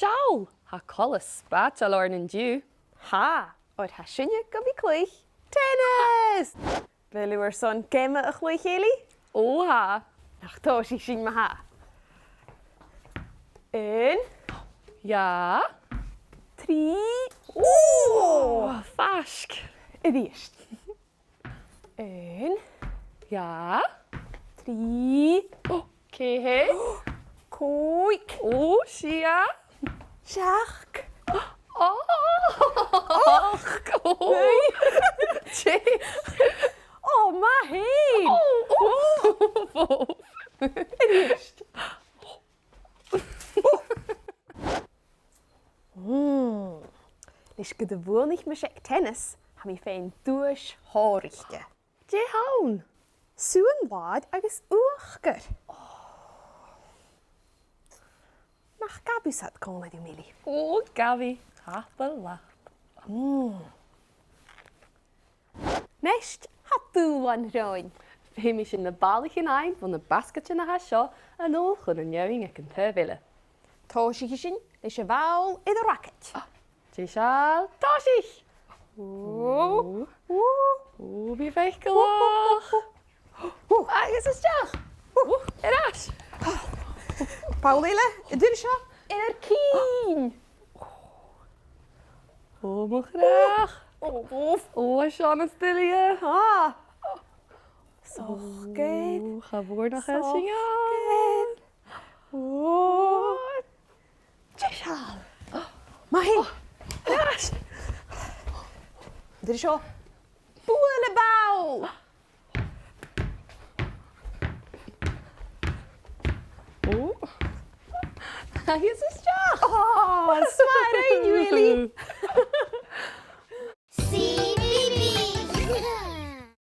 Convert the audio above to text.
Siawl, ha colas spat a lorn yn diw. Ha, oed ha sinne go bhí clúich. Tennis! Beluair son céime a chlúich éili? O ha. Ach tó sí sin ma ha. Un, Ja. 3, O, fasg. y ddist. Un, Ja. 3, O, cehe. cwyc, O, sia. siach. O, o. O, ma hyn! O, Y ddist. Lis gyda fwyl nicht mysig tennis, ha mi fein dwys horichte. Je hawn. Sùbhan-làir agus Uachdar. Nach gabú sad cóna di mili. O, gafi. Hapel la. Nest ha dŵlan roin. Fe mi sy'n y balich yn ein van de basket yn a hasio yn ôl chwn yn iawing ac yn tyrfyle. Toshi sin leis a bhail i a racket. Je sial, tosich. O, O, fi feich gylach. Agus is diolch. Eras. Paul eile, y dyn sio yn yr cyn. O, mwch rach. O, O, Sean yn stilie. ha. Sochged. O, cha fwr nach helsing Sochged. O, Je sial. ma hyn. Eras. Dyn sio bwyl y bawl. O. Agus is diolch. O, smar ein, Willy.